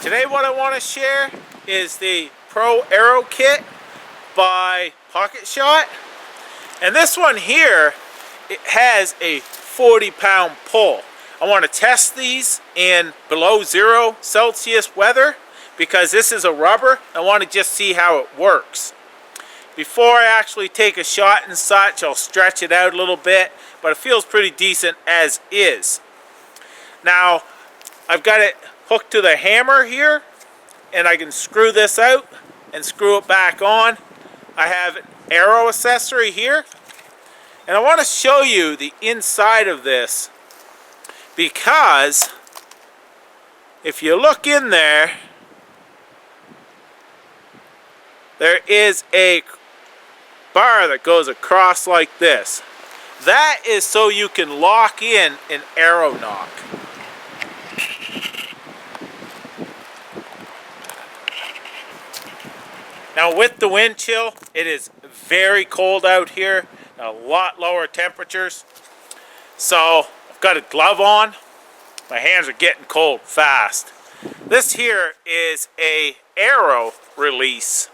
Today what I want to share is the Pro Aero Kit by Pocket Shot. And this one here, it has a 40-pound pull. I want to test these in below 0 Celsius weather because this is a rubber. I want to just see how it works. Before I actually take a shot and such, I'll stretch it out a little bit, but it feels pretty decent as is. Now, I've got it hooked to the hammer here, and I can screw this out and screw it back on. I have an Aero accessory here, and I want to show you the inside of this because if you look in there, there is a bar that goes across like this. That is so you can lock in an aero knock. Now with the wind chill, it is very cold out here, a lot lower temperatures. So I've got a glove on, my hands are getting cold fast. This here is a Aero Release,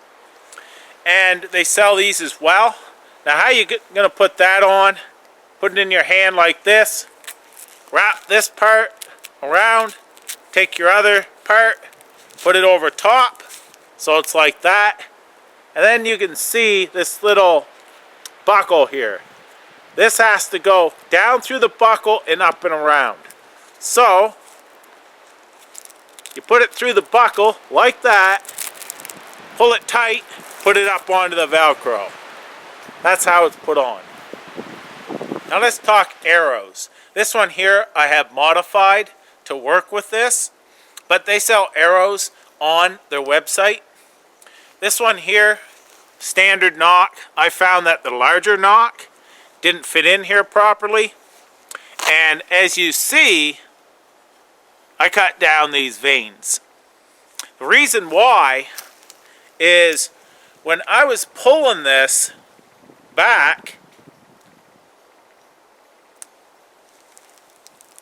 and they sell these as well. Now how you gonna put that on? Put it in your hand like this, wrap this part around, take your other part, put it over top, so it's like that. And then you can see this little buckle here. This has to go down through the buckle and up and around. So you put it through the buckle like that, pull it tight, put it up onto the Velcro. That's how it's put on. Now let's talk arrows. This one here I have modified to work with this, but they sell arrows on their website. This one here, standard knock. I found that the larger knock didn't fit in here properly, and as you see, I cut down these veins. The reason why is when I was pulling this back,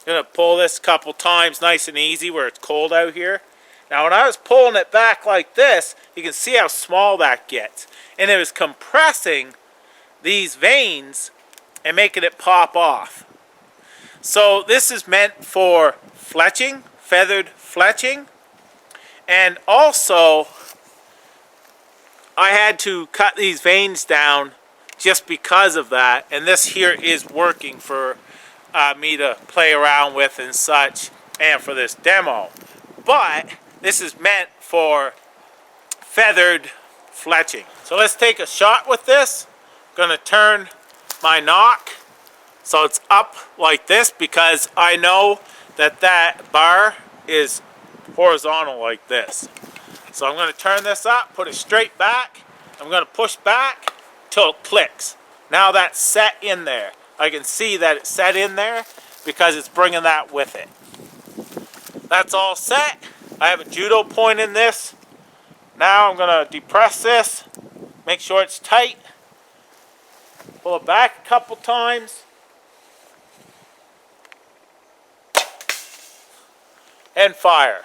I'm going to pull this a couple times nice and easy where it's cold out here. Now when I was pulling it back like this, you can see how small that gets. And it was compressing these veins and making it pop off. So this is meant for fletching, feathered fletching. And also, I had to cut these veins down just because of that. And this here is working for me to play around with and such, and for this demo. But this is meant for feathered fletching. So let's take a shot with this. I'm going to turn my knock so it's up like this because I know that that bar is horizontal like this. So I'm going to turn this up, put it straight back. I'm going to push back till it clicks. Now that's set in there. I can see that it's set in there because it's bringing that with it. That's all set. I have a judo point in this. Now I'm going to depress this, make sure it's tight, pull it back a couple times, and fire.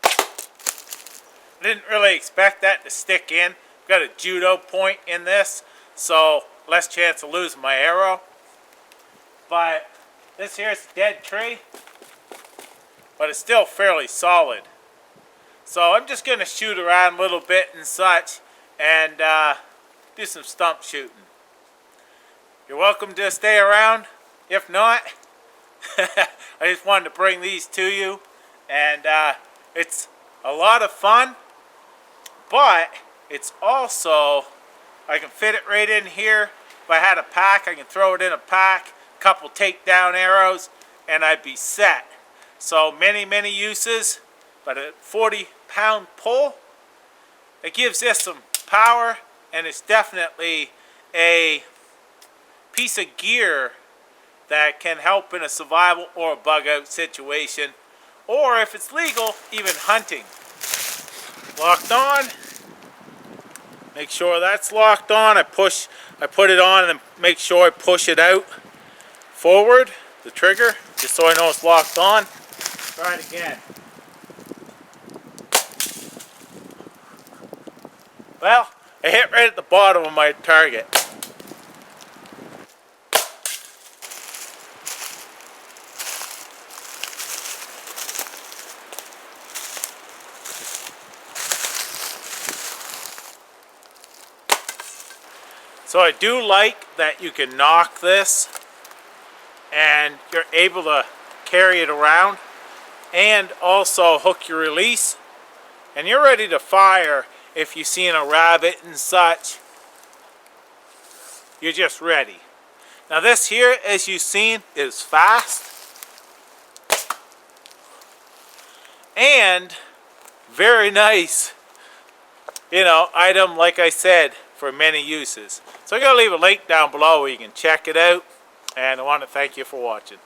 I didn't really expect that to stick in. I've got a judo point in this, so less chance of losing my arrow. But this here is a dead tree, but it's still fairly solid. So I'm just going to shoot around a little bit and such and do some stump shooting. You're welcome to stay around. If not, I just wanted to bring these to you. And it's a lot of fun, but it's also, I can fit it right in here. If I had a pack, I can throw it in a pack, a couple takedown arrows, and I'd be set. So many uses, but a 40-pound pull, it gives this some power, and it's definitely a piece of gear that can help in a survival or a bug out situation, or if it's legal, even hunting. Locked on. Make sure that's locked on. I put it on and then make sure I push it out forward, the trigger, just so I know it's locked on. Try it again. Well, I hit right at the bottom of my target. So I do like that you can knock this and you're able to carry it around and also hook your release and you're ready to fire. If you've seen a rabbit and such, you're just ready. Now this here, as you've seen, is fast and very nice, you know, item, like I said, for many uses. So I'm going to leave a link down below where you can check it out, and I want to thank you for watching.